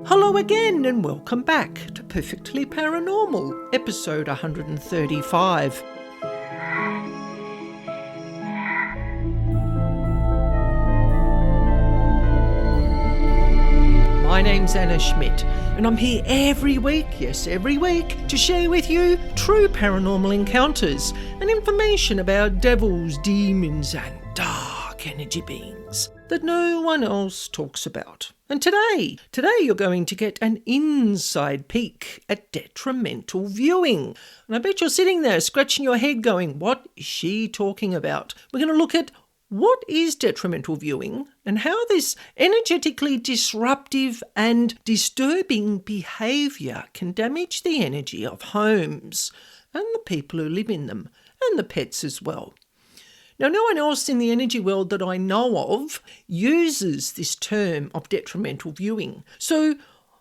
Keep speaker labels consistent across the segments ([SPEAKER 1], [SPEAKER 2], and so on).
[SPEAKER 1] Hello again and welcome back to Perfectly Paranormal, episode 135. My name's Annaschmidt and I'm here every week, to share with you true paranormal encounters and information about devils, demons and dark energy beings that no one else talks about. And today you're going to get an inside peek at detrimental viewing. And I bet you're sitting there scratching your head going, what is she talking about? We're going to look at what is detrimental viewing and how this energetically disruptive and disturbing behaviour can damage the energy of homes and the people who live in them and the pets as well. Now, no one else in the energy world that I know of uses this term of detrimental viewing. So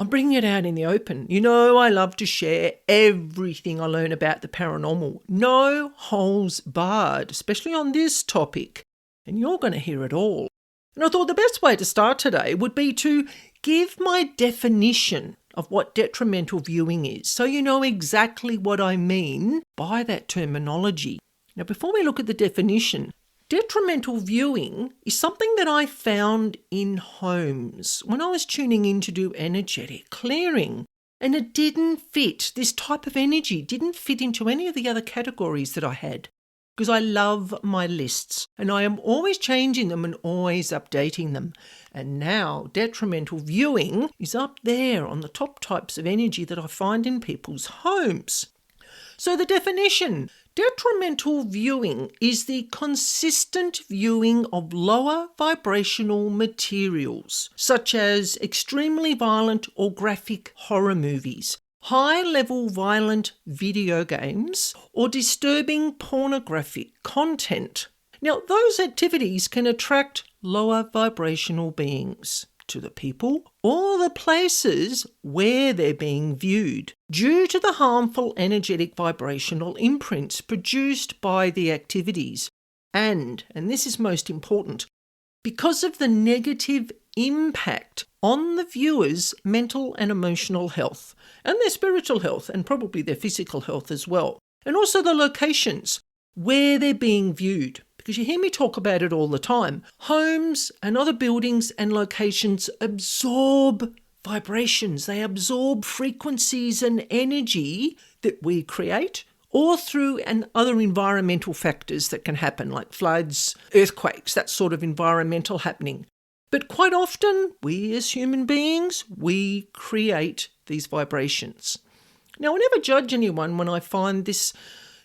[SPEAKER 1] I'm bringing it out in the open. You know, I love to share everything I learn about the paranormal. No holes barred, especially on this topic. And you're going to hear it all. And I thought the best way to start today would be to give my definition of what detrimental viewing is, so you know exactly what I mean by that terminology. Now, before we look at the definition, detrimental viewing is something that I found in homes when I was tuning in to do energetic clearing. And it didn't fit, this type of energy didn't fit into any of the other categories that I had. Because I love my lists and I am always changing them and always updating them. And now detrimental viewing is up there on the top types of energy that I find in people's homes. So the definition, detrimental viewing is the consistent viewing of lower vibrational materials, such as extremely violent or graphic horror movies, high-level violent video games, or disturbing pornographic content. Now, those activities can attract lower vibrational beings to the people or the places where they're being viewed due to the harmful energetic vibrational imprints produced by the activities. And this is most important, because of the negative impact on the viewer's mental and emotional health and their spiritual health and probably their physical health as well. And also the locations where they're being viewed, because you hear me talk about it all the time. Homes and other buildings and locations absorb vibrations. They absorb frequencies and energy that we create or through and other environmental factors that can happen like floods, earthquakes, that sort of environmental happening. But quite often, we as human beings, we create these vibrations. Now, I never judge anyone when I find this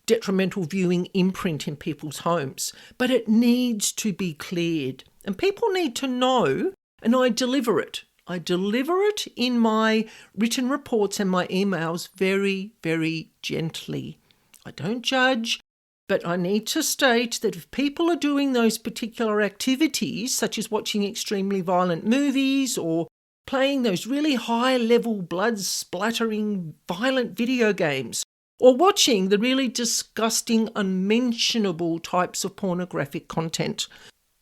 [SPEAKER 1] detrimental viewing imprint in people's homes, but it needs to be cleared. And people need to know, and I deliver it. I deliver it in my written reports and my emails very, very gently. I don't judge. But I need to state that if people are doing those particular activities, such as watching extremely violent movies or playing those really high-level blood-splattering violent video games, or watching the really disgusting, unmentionable types of pornographic content,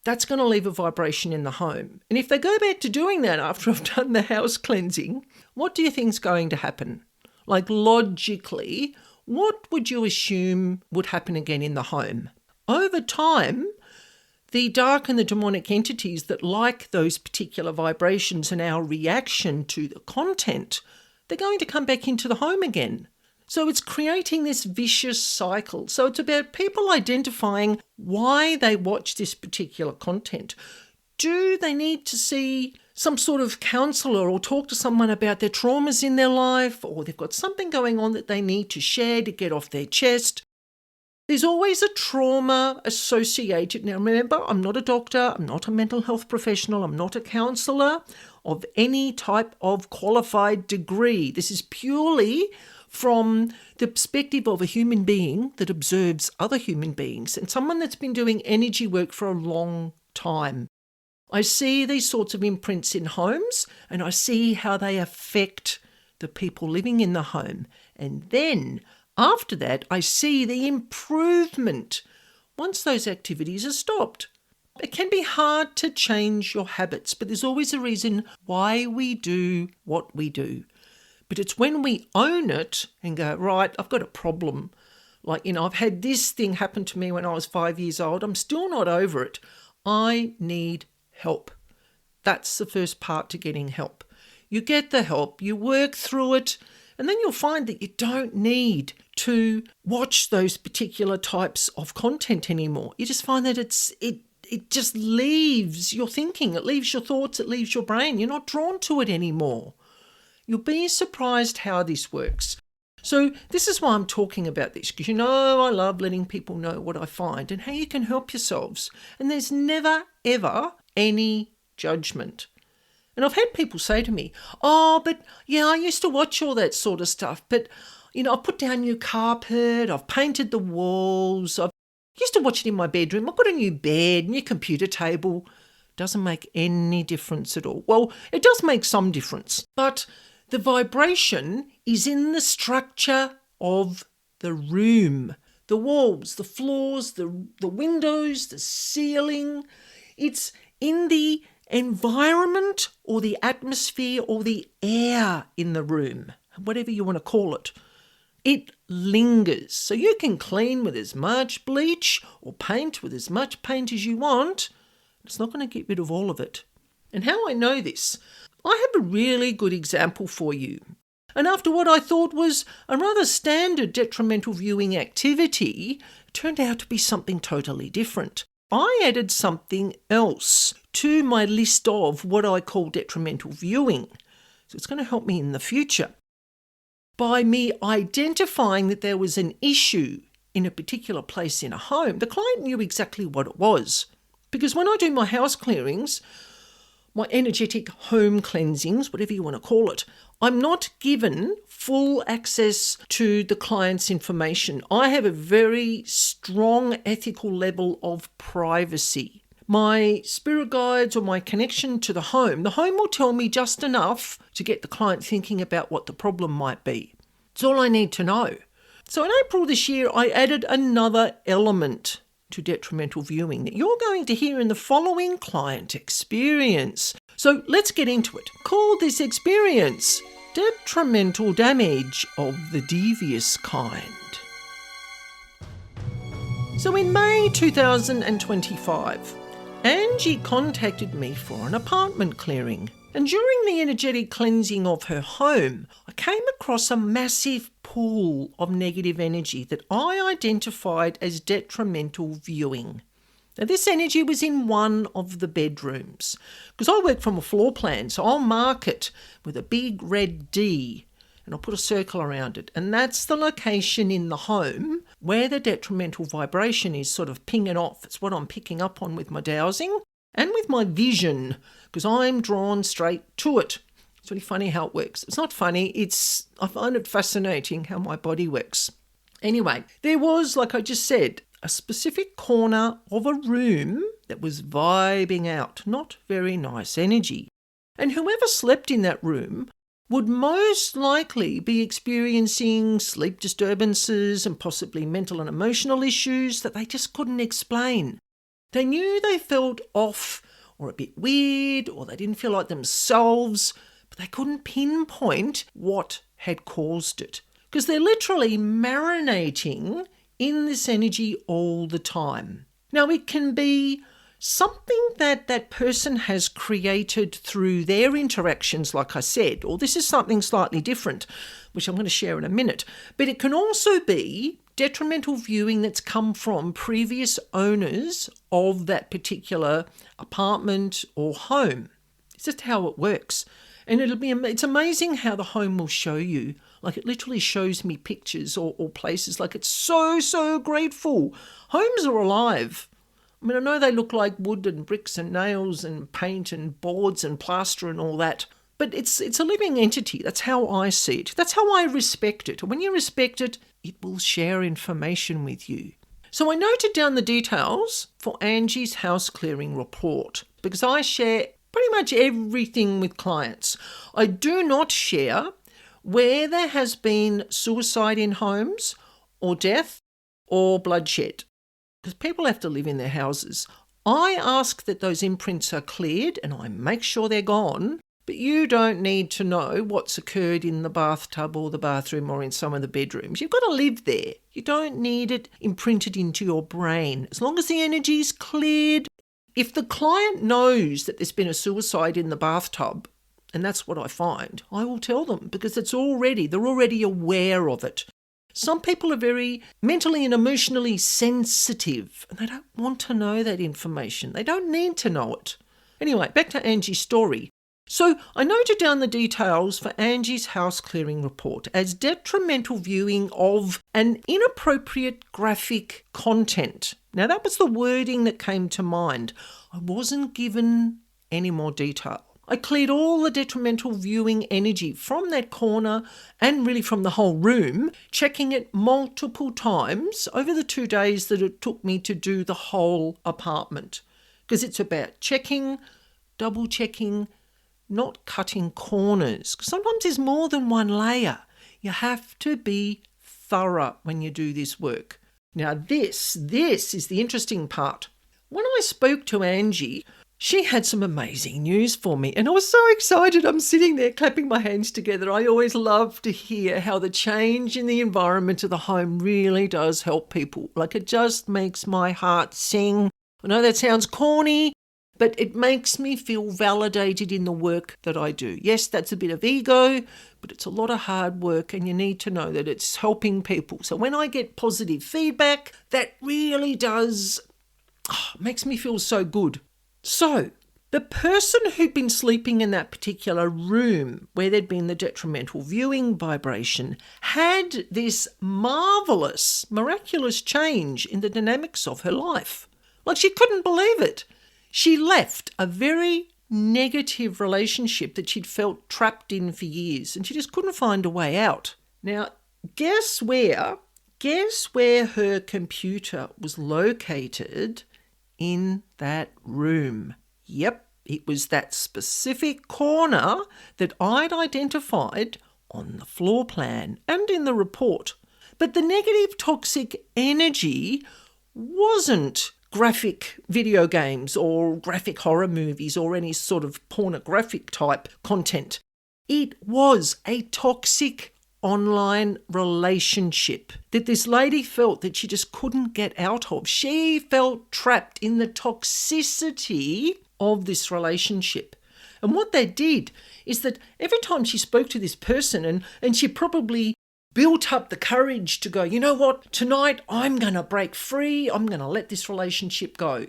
[SPEAKER 1] that's going to leave a vibration in the home. And if they go back to doing that after I've done the house cleansing, what do you think's going to happen? Like logically, what would you assume would happen again in the home? Over time, the dark and the demonic entities that like those particular vibrations and our reaction to the content, they're going to come back into the home again. So it's creating this vicious cycle. So it's about people identifying why they watch this particular content. Do they need to see some sort of counsellor or talk to someone about their traumas in their life, or they've got something going on that they need to share to get off their chest? There's always a trauma associated. Now remember, I'm not a doctor, I'm not a mental health professional, I'm not a counsellor of any type of qualified degree. This is purely from the perspective of a human being that observes other human beings and someone that's been doing energy work for a long time. I see these sorts of imprints in homes and I see how they affect the people living in the home. And then after that, I see the improvement once those activities are stopped. It can be hard to change your habits, but there's always a reason why we do what we do. But it's when we own it and go, right, I've got a problem. Like, I've had this thing happen to me when I was 5 years old. I'm still not over it. I need help. That's the first part to getting help. You get the help, you work through it, and then you'll find that you don't need to watch those particular types of content anymore. You just find that it just leaves your thinking, it leaves your thoughts, it leaves your brain. You're not drawn to it anymore. You'll be surprised how this works. So this is why I'm talking about this, because I love letting people know what I find and how you can help yourselves. And there's never, ever any judgment. And I've had people say to me, but yeah, I used to watch all that sort of stuff, but I've put down new carpet, I've painted the walls, I used to watch it in my bedroom, I've got a new bed, new computer table. Doesn't make any difference at all. Well, it does make some difference, but the vibration is in the structure of the room, the walls, the floors, the windows, the ceiling. It's in the environment or the atmosphere or the air in the room, whatever you want to call it. It lingers. So you can clean with as much bleach or paint with as much paint as you want. It's not going to get rid of all of it. And how I know this? I have a really good example for you. And after what I thought was a rather standard detrimental viewing activity, it turned out to be something totally different. I added something else to my list of what I call detrimental viewing. So it's going to help me in the future. By me identifying that there was an issue in a particular place in a home, the client knew exactly what it was. Because when I do my house clearings, my energetic home cleansings, whatever you want to call it, I'm not given full access to the client's information. I have a very strong ethical level of privacy. My spirit guides or my connection to the home will tell me just enough to get the client thinking about what the problem might be. It's all I need to know. So in April this year, I added another element to detrimental viewing that you're going to hear in the following client experience. So let's get into it. Call this experience detrimental damage of the devious kind. So in May 2025, Angie contacted me for an apartment clearing. And during the energetic cleansing of her home, I came across a massive pool of negative energy that I identified as detrimental viewing. Now, this energy was in one of the bedrooms. Because I work from a floor plan, so I'll mark it with a big red D and I'll put a circle around it. And that's the location in the home where the detrimental vibration is sort of pinging off. It's what I'm picking up on with my dowsing and with my vision, because I'm drawn straight to it. It's really funny how it works. It's not funny, I find it fascinating how my body works. Anyway, there was, like I just said, a specific corner of a room that was vibing out not very nice energy. And whoever slept in that room would most likely be experiencing sleep disturbances and possibly mental and emotional issues that they just couldn't explain. They knew they felt off or a bit weird or they didn't feel like themselves, but they couldn't pinpoint what had caused it. Because they're literally marinating in this energy all the time. Now, it can be something that that person has created through their interactions, like I said, or this is something slightly different, which I'm going to share in a minute. But it can also be detrimental viewing that's come from previous owners of that particular apartment or home. It's just how it works. And it's amazing how the home will show you. Like, it literally shows me pictures or places. Like, it's so grateful. Homes are alive. I mean, I know they look like wood and bricks and nails and paint and boards and plaster and all that, but it's a living entity. That's how I see it. That's how I respect it. And when you respect it, it will share information with you. So I noted down the details for Angie's house clearing report because I share pretty much everything with clients. I do not share where there has been suicide in homes or death or bloodshed, because people have to live in their houses. I ask that those imprints are cleared and I make sure they're gone, but you don't need to know what's occurred in the bathtub or the bathroom or in some of the bedrooms. You've got to live there. You don't need it imprinted into your brain. As long as the energy's cleared. If the client knows that there's been a suicide in the bathtub, and that's what I find, I will tell them because they're already aware of it. Some people are very mentally and emotionally sensitive and they don't want to know that information. They don't need to know it. Anyway, back to Angie's story. So I noted down the details for Angie's house clearing report as detrimental viewing of an inappropriate graphic content. Now that was the wording that came to mind. I wasn't given any more detail. I cleared all the detrimental viewing energy from that corner and really from the whole room, checking it multiple times over the 2 days that it took me to do the whole apartment. Because it's about checking, double checking, not cutting corners. Sometimes there's more than one layer. You have to be thorough when you do this work. Now this is the interesting part. When I spoke to Angie, she had some amazing news for me and I was so excited. I'm sitting there clapping my hands together. I always love to hear how the change in the environment of the home really does help people. Like it just makes my heart sing. I know that sounds corny, but it makes me feel validated in the work that I do. Yes, that's a bit of ego, but it's a lot of hard work and you need to know that it's helping people. So when I get positive feedback, that really does makes me feel so good. So the person who'd been sleeping in that particular room where there'd been the detrimental viewing vibration had this marvellous, miraculous change in the dynamics of her life. Like she couldn't believe it. She left a very negative relationship that she'd felt trapped in for years and she just couldn't find a way out. Now, guess where her computer was located? In that room. Yep, it was that specific corner that I'd identified on the floor plan and in the report. But the negative toxic energy wasn't graphic video games or graphic horror movies or any sort of pornographic type content. It was a toxic online relationship that this lady felt that she just couldn't get out of. She felt trapped in the toxicity of this relationship. And what that did is that every time she spoke to this person and she probably built up the courage to go, you know what, tonight I'm going to break free, I'm going to let this relationship go.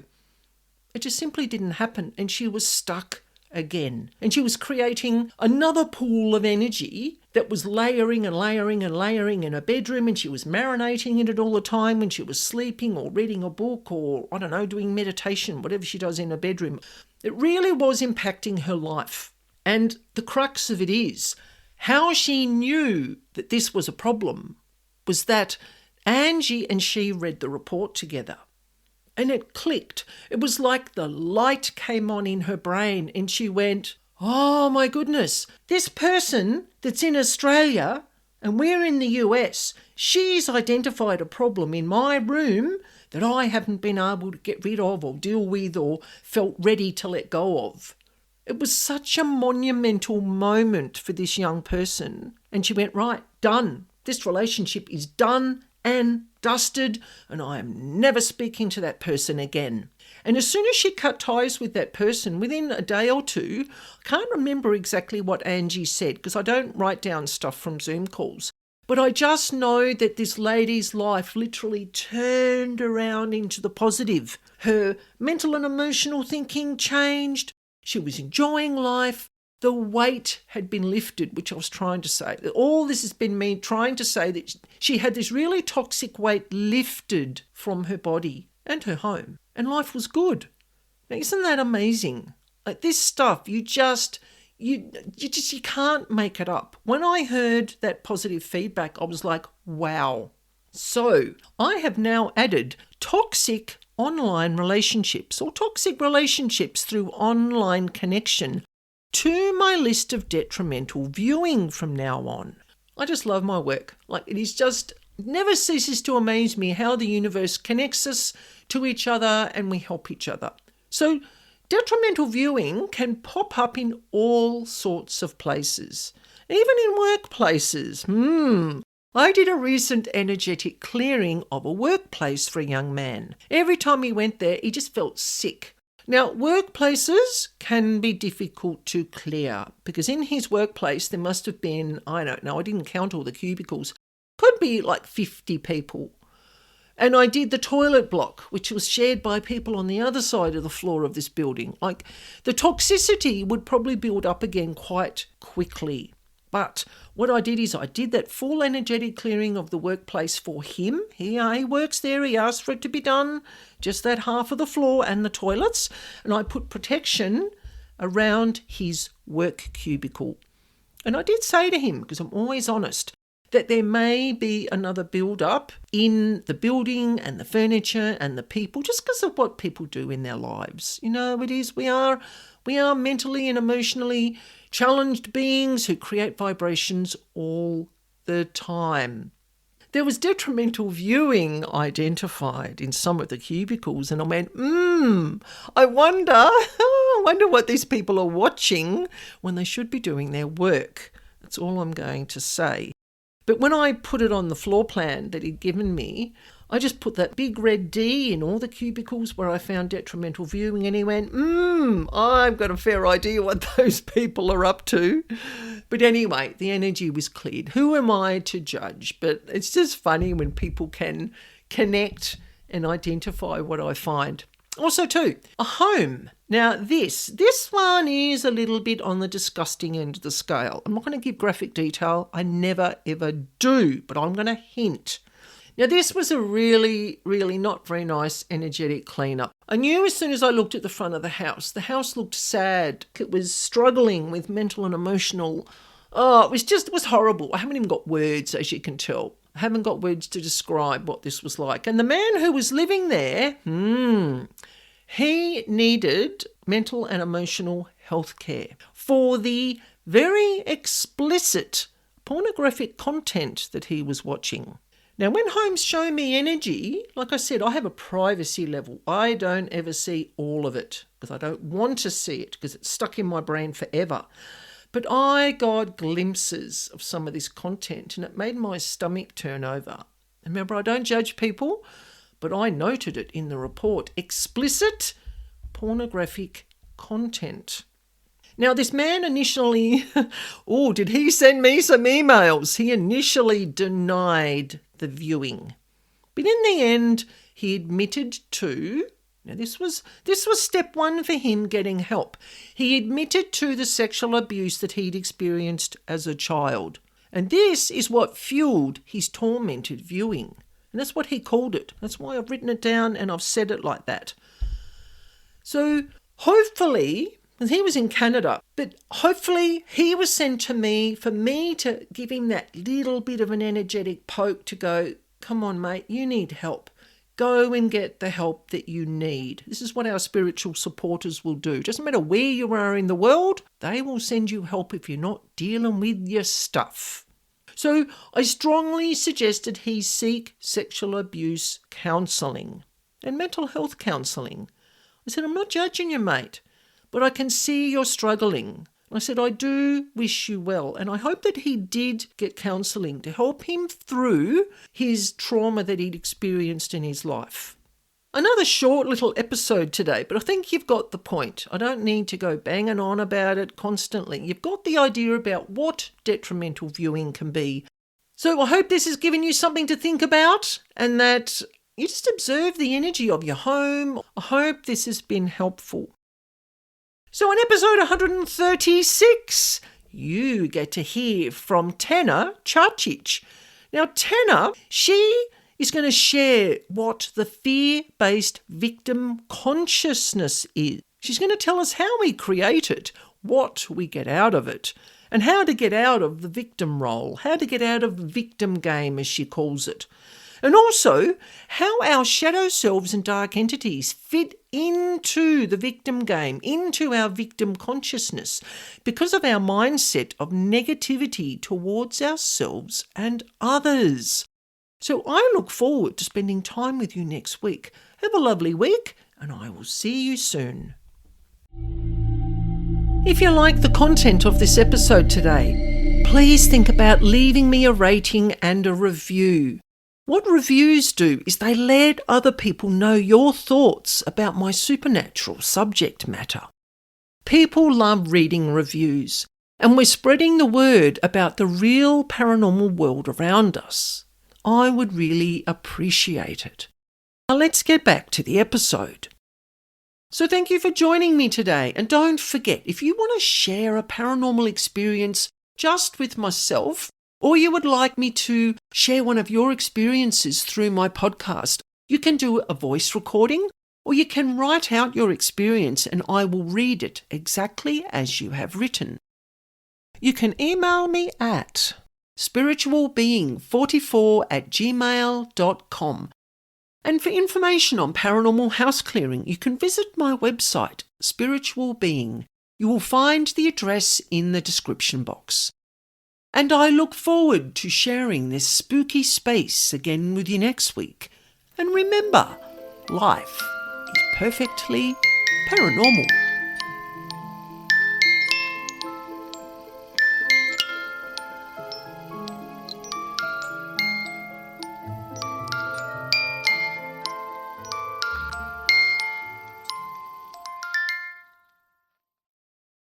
[SPEAKER 1] It just simply didn't happen and she was stuck again. And she was creating another pool of energy that was layering and layering and layering in her bedroom, and she was marinating in it all the time when she was sleeping or reading a book or, I don't know, doing meditation, whatever she does in her bedroom. It really was impacting her life. And the crux of it is, how she knew that this was a problem was that Angie and she read the report together. And it clicked. It was like the light came on in her brain and she went, oh my goodness, this person that's in Australia and we're in the US, she's identified a problem in my room that I haven't been able to get rid of or deal with or felt ready to let go of. It was such a monumental moment for this young person. And she went, right, done. This relationship is done and dusted, and I am never speaking to that person again. And as soon as she cut ties with that person, within a day or two, I can't remember exactly what Angie said because I don't write down stuff from Zoom calls, but I just know that this lady's life literally turned around into the positive. Her mental and emotional thinking changed. She was enjoying life. The weight had been lifted, which I was trying to say. All this has been me trying to say that she had this really toxic weight lifted from her body and her home, and life was good. Now, isn't that amazing? Like this stuff, you can't make it up. When I heard that positive feedback, I was like, wow. So I have now added toxic online relationships or toxic relationships through online connection to my list of detrimental viewing from now on. I just love my work. Like it is just It never ceases to amaze me how the universe connects us to each other and we help each other. So detrimental viewing can pop up in all sorts of places, even in workplaces. I did a recent energetic clearing of a workplace for a young man. Every time he went there, he just felt sick. Now, workplaces can be difficult to clear because in his workplace there must have been, I don't know, I didn't count all the cubicles, could be like 50 people. And I did the toilet block, which was shared by people on the other side of the floor of this building. Like, the toxicity would probably build up again quite quickly. But what I did is I did that full energetic clearing of the workplace for him. He works there. He asked for it to be done, just that half of the floor and the toilets. And I put protection around his work cubicle. And I did say to him, because I'm always honest, that there may be another build-up in the building and the furniture and the people, just because of what people do in their lives. You know, it is, we are mentally and emotionally challenged beings who create vibrations all the time. There was detrimental viewing identified in some of the cubicles, and I went, I wonder what these people are watching when they should be doing their work. That's all I'm going to say. But when I put it on the floor plan that he'd given me, I just put that big red D in all the cubicles where I found detrimental viewing, and he went, I've got a fair idea what those people are up to. But anyway, the energy was cleared. Who am I to judge? But it's just funny when people can connect and identify what I find. Also too, a home. Now this one is a little bit on the disgusting end of the scale. I'm not going to give graphic detail. I never ever do, but I'm going to hint. Now this was a really, really not very nice energetic cleanup. I knew as soon as I looked at the front of the house looked sad. It was struggling with mental and emotional. It was horrible. I haven't even got words, as you can tell. I haven't got words to describe what this was like. And the man who was living there, he needed mental and emotional health care for the very explicit pornographic content that he was watching. Now, when homes show me energy, like I said, I have a privacy level. I don't ever see all of it because I don't want to see it because it's stuck in my brain forever. But I got glimpses of some of this content and it made my stomach turn over. Remember, I don't judge people, but I noted it in the report. Explicit pornographic content. Now, this man initially, did he send me some emails? He initially denied the viewing. But in the end, he admitted to, now this was step one for him getting help. He admitted to the sexual abuse that he'd experienced as a child. And this is what fueled his tormented viewing. And that's what he called it. That's why I've written it down and I've said it like that. So hopefully, and he was in Canada, but hopefully he was sent to me for me to give him that little bit of an energetic poke to go, come on, mate, you need help. Go and get the help that you need. This is what our spiritual supporters will do. Doesn't matter where you are in the world, they will send you help if you're not dealing with your stuff. So I strongly suggested he seek sexual abuse counselling and mental health counselling. I said, I'm not judging you, mate, but I can see you're struggling. I said, I do wish you well. And I hope that he did get counselling to help him through his trauma that he'd experienced in his life. Another short little episode today, but I think you've got the point. I don't need to go banging on about it constantly. You've got the idea about what detrimental viewing can be. So I hope this has given you something to think about and that you just observe the energy of your home. I hope this has been helpful. So in episode 136, you get to hear from Tana Chacic. Now, Tana, she is going to share what the fear-based victim consciousness is. She's going to tell us how we create it, what we get out of it, and how to get out of the victim role, how to get out of the victim game, as she calls it. And also, how our shadow selves and dark entities fit into the victim game, into our victim consciousness, because of our mindset of negativity towards ourselves and others. So I look forward to spending time with you next week. Have a lovely week, and I will see you soon. If you like the content of this episode today, please think about leaving me a rating and a review. What reviews do is they let other people know your thoughts about my supernatural subject matter. People love reading reviews, and we're spreading the word about the real paranormal world around us. I would really appreciate it. Now let's get back to the episode. So thank you for joining me today, and don't forget, if you want to share a paranormal experience just with myself, or you would like me to share one of your experiences through my podcast, you can do a voice recording, or you can write out your experience and I will read it exactly as you have written. You can email me at spiritualbeing44@gmail.com. And for information on paranormal house clearing, you can visit my website, Spiritual Being. You will find the address in the description box. And I look forward to sharing this spooky space again with you next week. And remember, life is perfectly paranormal.